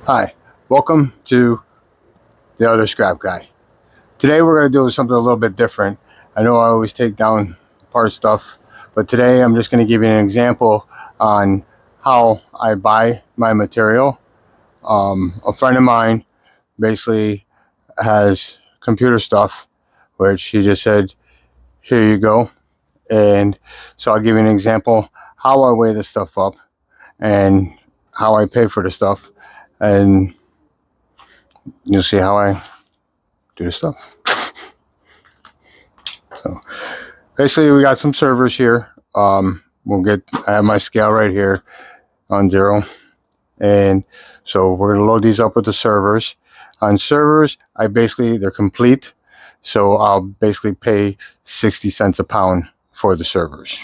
Hi, welcome to the other scrap guy. Today we're going to do something a little bit different. I know I always take down part stuff, but today I'm just going to give you an example on how I buy my material. A friend of mine basically has computer stuff, which he just said, here you go. And so I'll give you an example how I weigh this stuff up and how I pay for the stuff, and you'll see how I do the stuff. So basically we got some servers here. I have my scale right here on 0, and so we're going to load these up with the servers. On servers, they're complete, so I'll basically pay 60 cents a pound for the servers.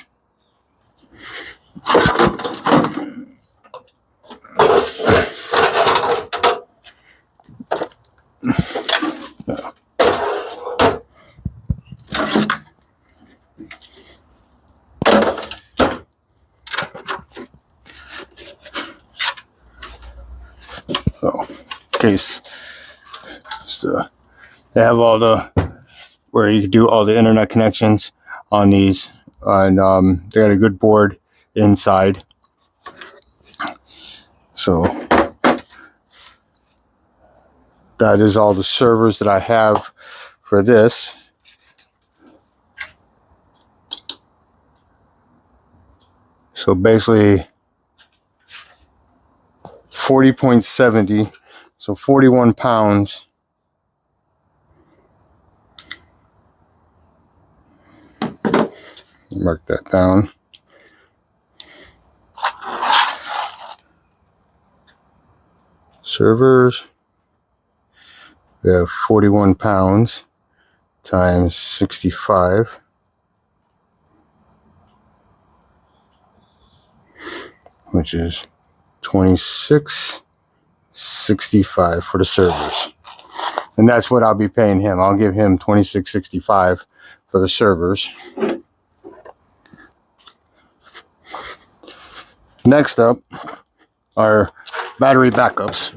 So, in case they have all the where you can do all the internet connections on these, and they got a good board inside. So that is all the servers that I have for this. So basically 40.70, so 41 pounds. Mark that down. Servers, we have 41 pounds times 65, which is 26.65 for the servers, and that's what I'll be paying him. I'll give him 26.65 for the servers. Next up are battery backups.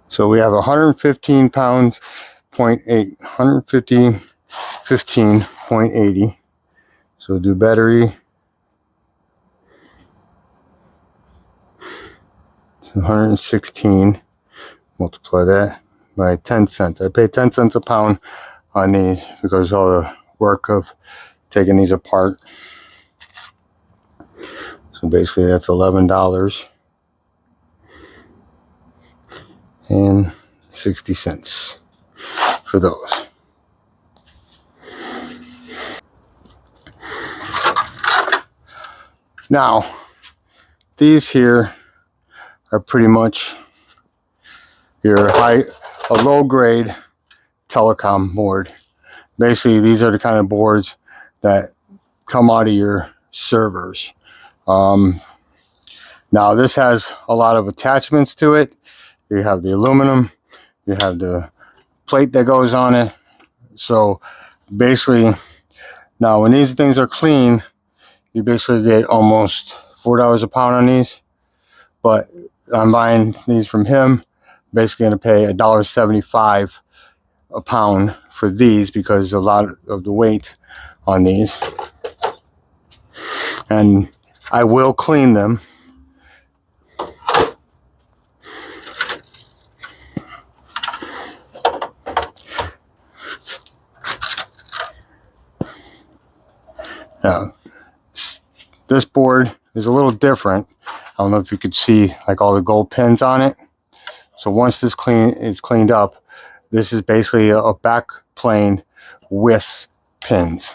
So we have 115 pounds, 15.80. So do battery, 116, multiply that by 10 cents. I pay 10 cents a pound on these because all the work of taking these apart. So basically that's $11.60 for those. Now, these here are pretty much a low grade telecom board. Basically, these are the kind of boards that come out of your servers. Now, this has a lot of attachments to it. You have the aluminum, you have the plate that goes on it. So basically, now when these things are clean, you basically get almost $4 a pound on these. But I'm buying these from him, basically going to pay $1.75 a pound for these because a lot of the weight on these. And I will clean them. Now, this board is a little different. I don't know if you could see like all the gold pins on it. So once this is cleaned up, this is basically a back plane with pins.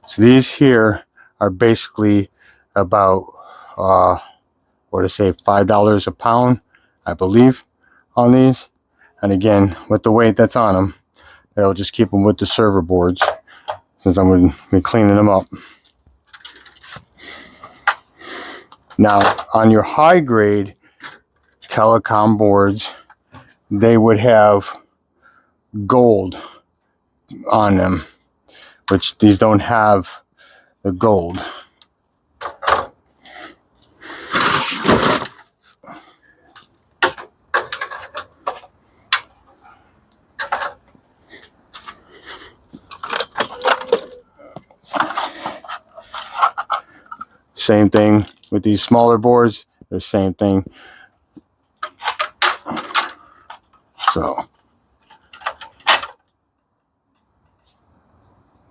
So these here are basically about $5 a pound, I believe, on these. And again, with the weight that's on them, they'll just keep them with the server boards. since I'm going to be cleaning them up. Now, on your high grade telecom boards, they would have gold on them, which these don't have the gold. Same thing with these smaller boards, the same thing. So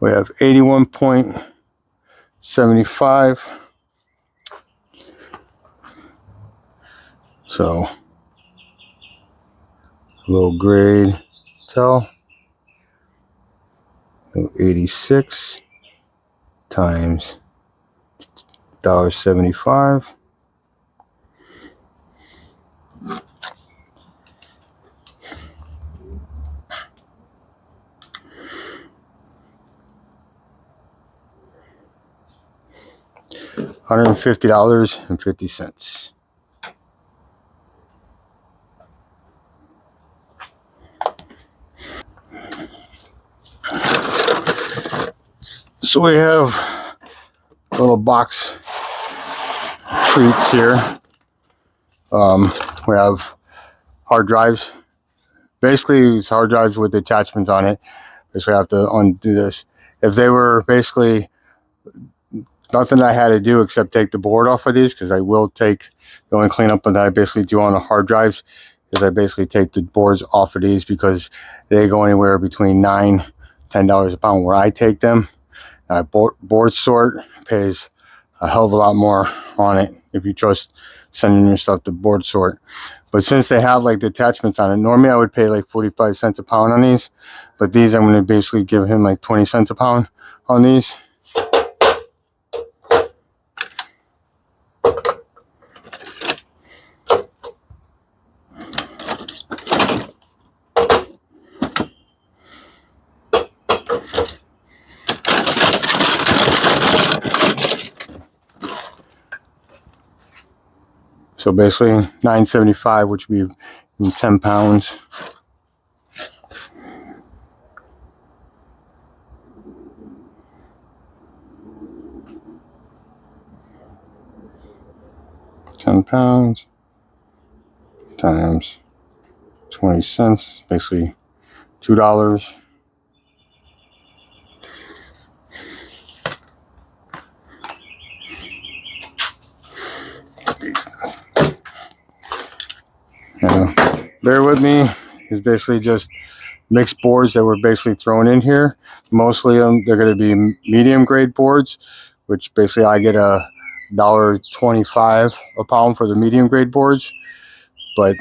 we have 81.75. So low grade tel, 86 times $1.75. $150.50. So we have little box treats here. We have hard drives. Basically, it's hard drives with attachments on it. Basically, I have to undo this. If they were basically nothing I had to do except take the board off of these, because I will take the only cleanup that I basically do on the hard drives is I basically take the boards off of these because they go anywhere between $9–10 a pound where I take them. Board sort pays a hell of a lot more on it if you trust sending your stuff to board sort. But since they have like the attachments on it, normally I would pay like 45 cents a pound on these, but these I'm going to basically give him like 20 cents a pound on these. So basically $9.75, which would be 10 pounds. £10 times 20 cents, basically $2. Bear with me. It's basically just mixed boards that were basically thrown in here. Mostly they're going to be medium grade boards, which basically I get a $1.25 a pound for the medium grade boards. But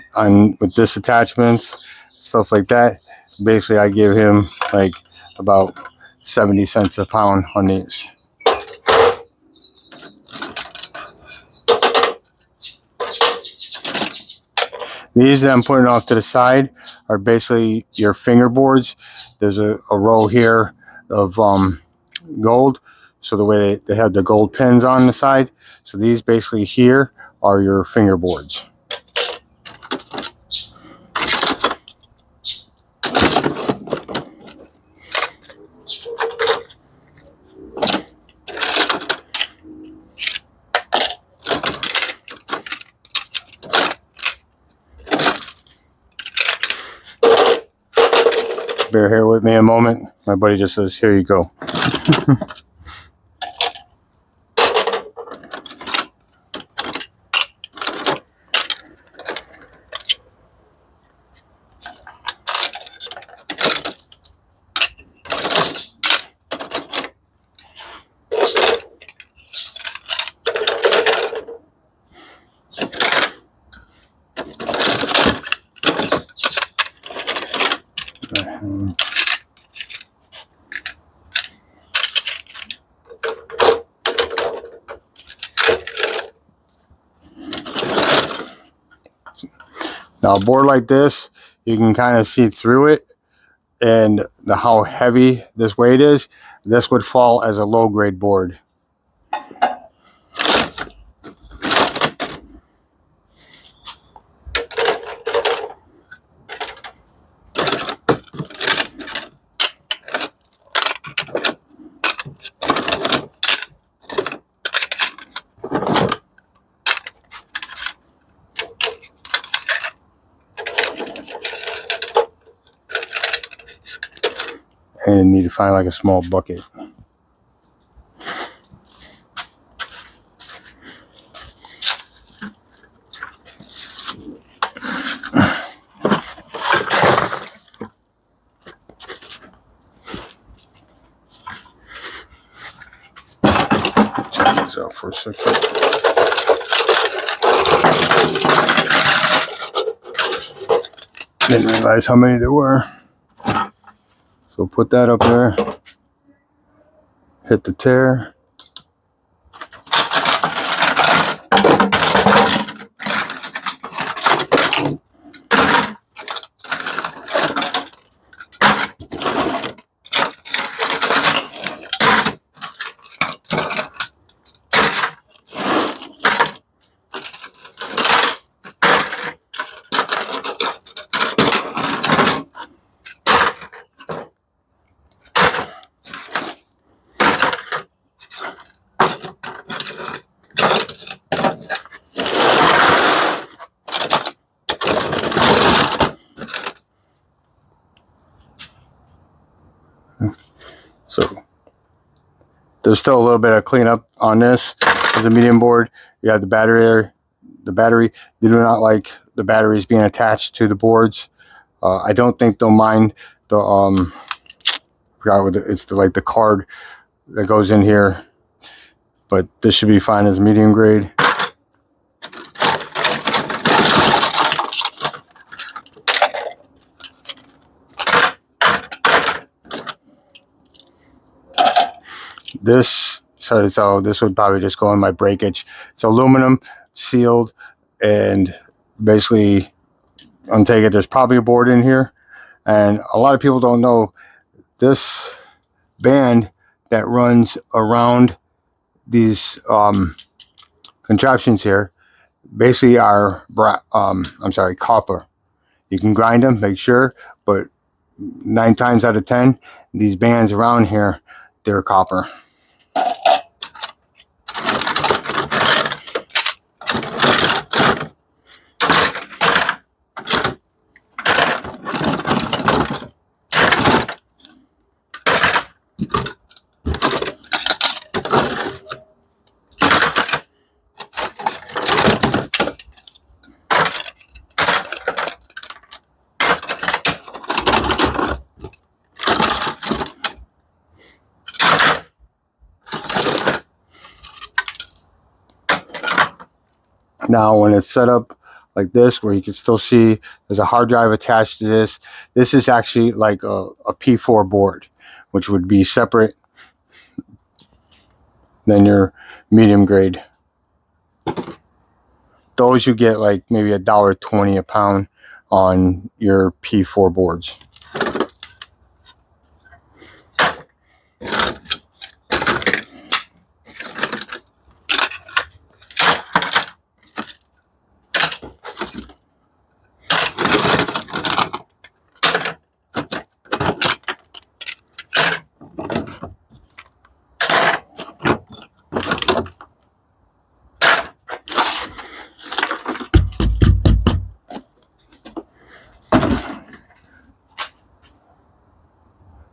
with this attachments, stuff like that, basically I give him like about 70 cents a pound on these. These that I'm putting off to the side are basically your fingerboards. There's a row here of gold. So the way they have the gold pins on the side. So these basically here are your fingerboards. Bear here with me a moment. My buddy just says, here you go. Now a board like this, you can kind of see through it and how heavy this weight is, this would fall as a low grade board. And you need to find like a small bucket. Check this out for a second. Didn't realize how many there were. So put that up there. Hit the tear. So there's still a little bit of cleanup on this. It's a medium board. You have the battery there. The battery, they do not like the batteries being attached to the boards. I don't think they'll mind the forgot what it's like the card that goes in here, but this should be fine as medium grade. This, so this would probably just go in my breakage. It's aluminum sealed, and basically untake it. There's probably a board in here, and a lot of people don't know this band that runs around these contraptions here basically are copper. You can grind them, make sure, but 9 times out of 10 these bands around here, they're copper. Now when it's set up like this, where you can still see there's a hard drive attached to this, this is actually like a P4 board, which would be separate than your medium grade. Those you get like maybe $1.20 a pound on your P4 boards.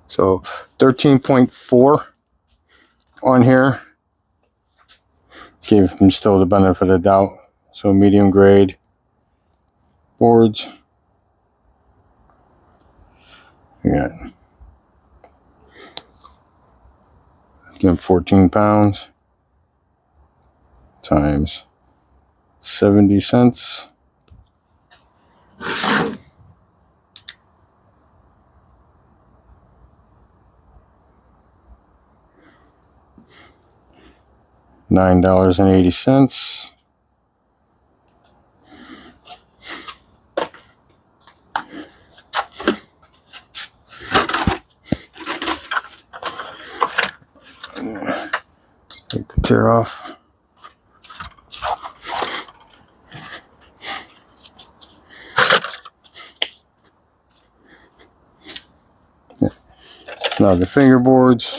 So 13.4 on here. Give them still the benefit of the doubt. So medium grade boards. Yeah. Again, 14 pounds times 70 cents. $9.80. Take the tear off. Now the fingerboards.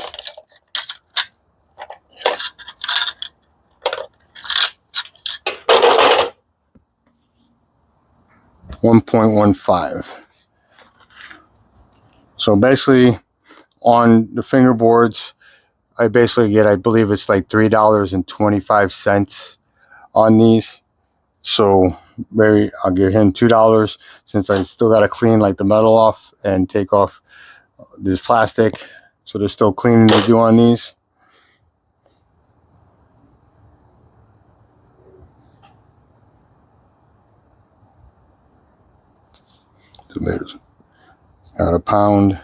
$1.15. So basically on the fingerboards, I basically get, I believe it's like $3.25 on these. So maybe I'll give him $2 since I still got to clean like the metal off and take off this plastic. So there's still cleaning to do on these. So there's about £1.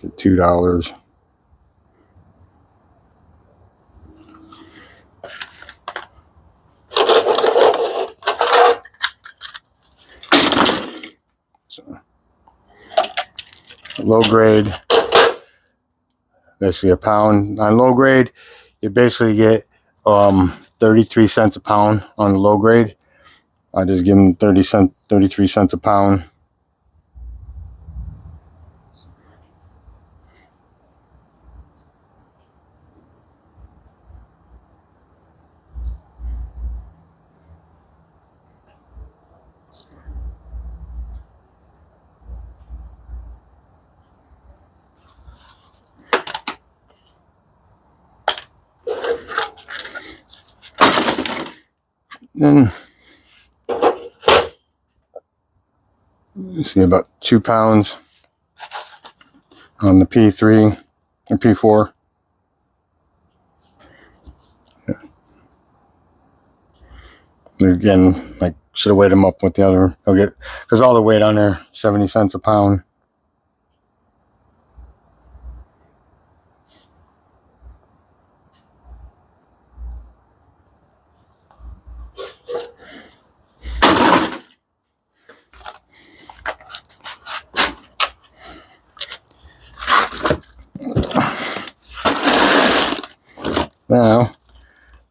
Get $2. So, low grade, basically £1. On low grade, you basically get 33 cents a pound on the low grade. I just give them 33 cents a pound. Then you see about 2 pounds on the P3 and P4. Again, like should have weighed them up with the other. I'll get, because all the weight on there 70 cents a pound. Now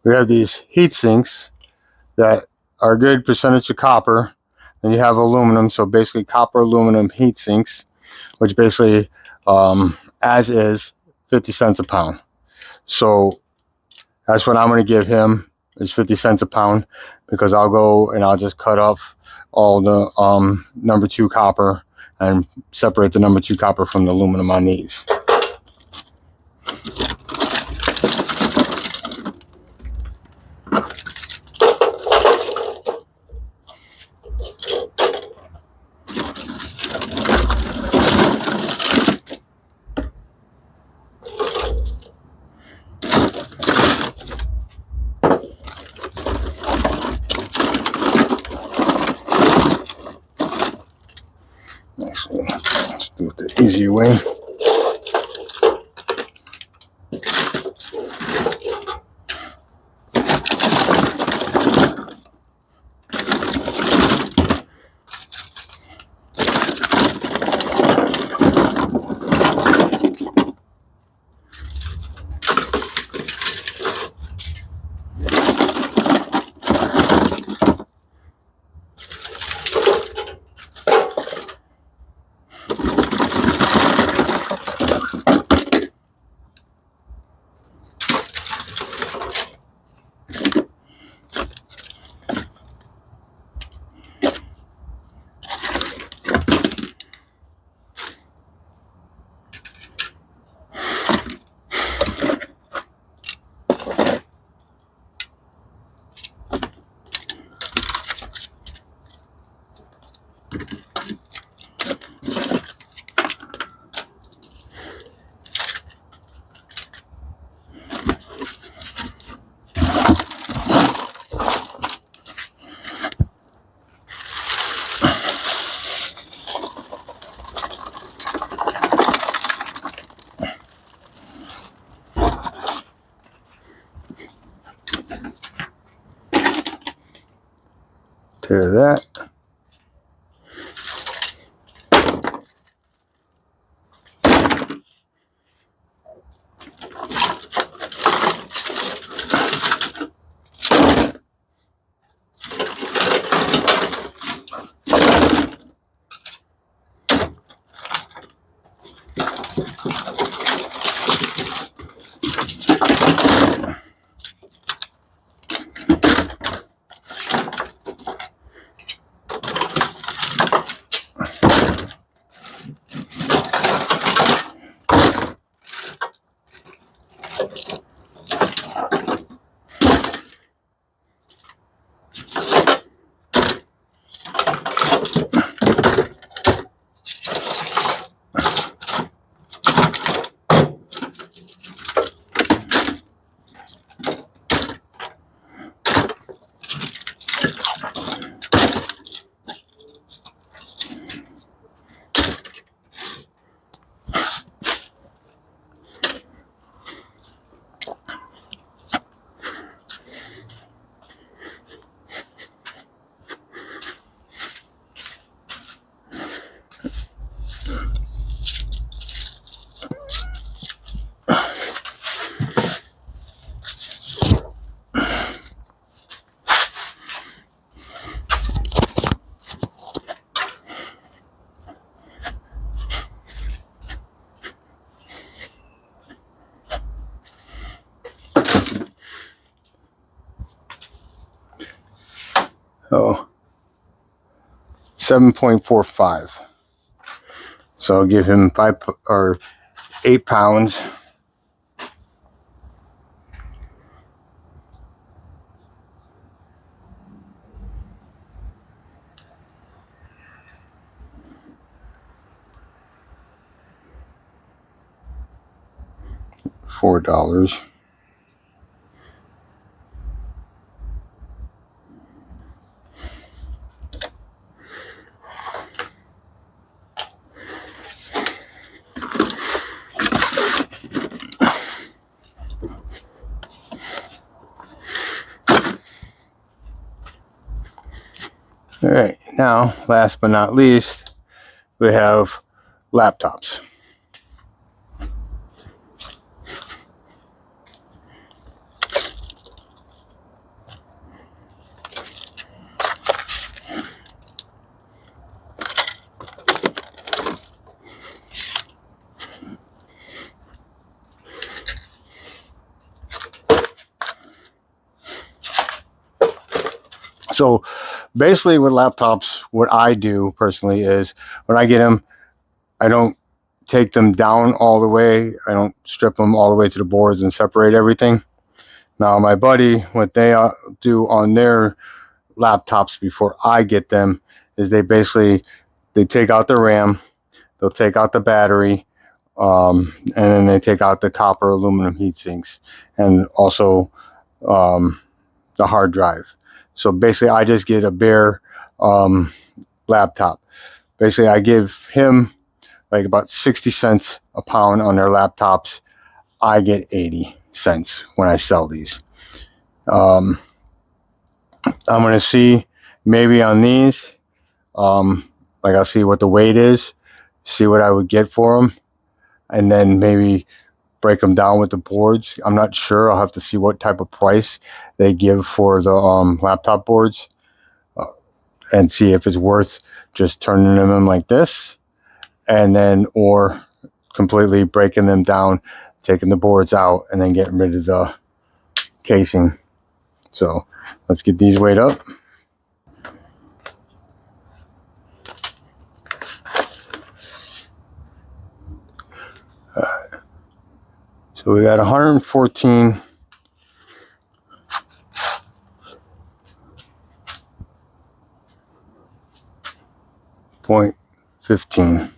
we have these heat sinks that are a good percentage of copper. Then you have aluminum, so basically copper aluminum heat sinks, which basically as is 50 cents a pound. So that's what I'm going to give him, is 50 cents a pound, because I'll go and I'll just cut off all the number 2 copper and separate the number 2 copper from the aluminum on these. Actually, let's do it the easy way. Tear that. Oh, 7.45. So I'll give him 8 pounds. $4. All right, now, last but not least, we have laptops. So basically with laptops, what I do personally is when I get them, I don't take them down all the way. I don't strip them all the way to the boards and separate everything. Now my buddy, what they do on their laptops before I get them is they take out the RAM, they'll take out the battery, and then they take out the copper aluminum heat sinks, and also the hard drive. So basically I just get a bare laptop. Basically I give him like about 60 cents a pound on their laptops. I get 80 cents when I sell these. I'm going to see maybe on these, like I'll see what the weight is, see what I would get for them, and then maybe break them down with the boards. I'm not sure. I'll have to see what type of price they give for the laptop boards, and see if it's worth just turning them in like this, and then or completely breaking them down, taking the boards out, and then getting rid of the casing. So let's get these weighed up. So we got 114 .15.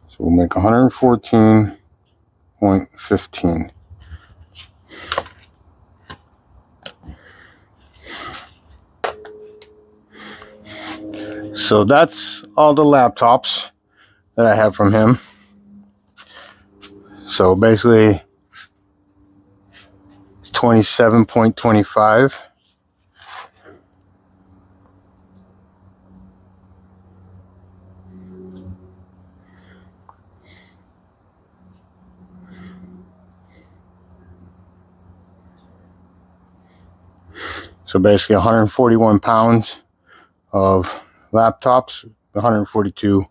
So we'll make 114.15. So that's all the laptops that I have from him. So basically it's 27.25. So basically 141 pounds of laptops, 142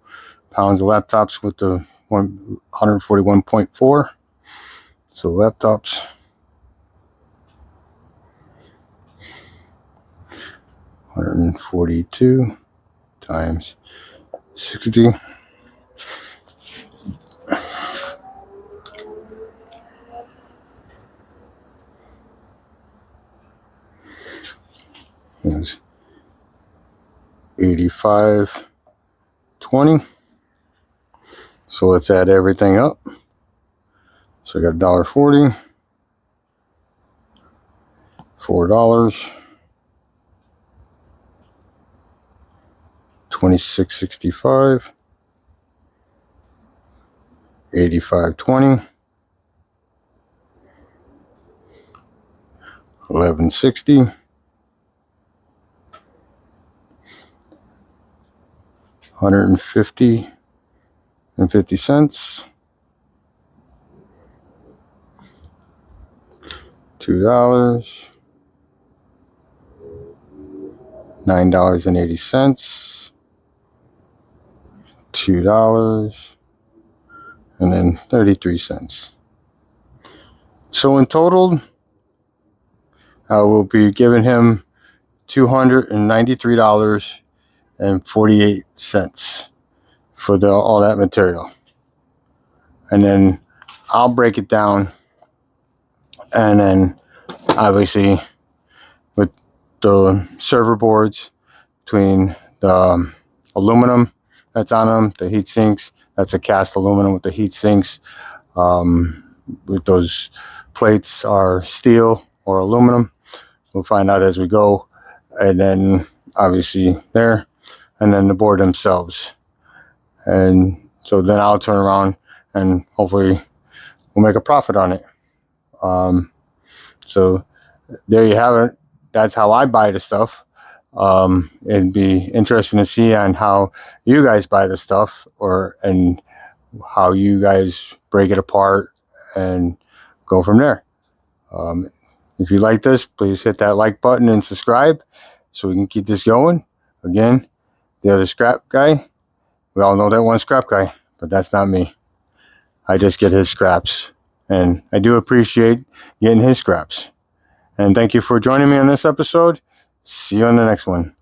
pounds of laptops with the 141.4. So laptops, 142 times 60. Is 85.20. So let's add everything up. So I got $1.40, $4, 26.65, 85.20, 11.60, 150.50, $2, $9.80, $2, and then 33 cents. So in total, I will be giving him $293.48 for all that material. And then I'll break it down, and then obviously with the server boards, between the aluminum that's on them, the heat sinks, that's a cast aluminum with the heat sinks. With those plates are steel or aluminum. We'll find out as we go. And then obviously there, and then the board themselves. And so then I'll turn around and hopefully we'll make a profit on it. So there you have it. That's how I buy the stuff. It'd be interesting to see on how you guys buy the stuff, and how you guys break it apart and go from there. If you like this, please hit that like button and subscribe so we can keep this going. Again, the other scrap guy, we all know that one scrap guy, but that's not me. I just get his scraps, and I do appreciate getting his scraps. And thank you for joining me on this episode. See you on the next one.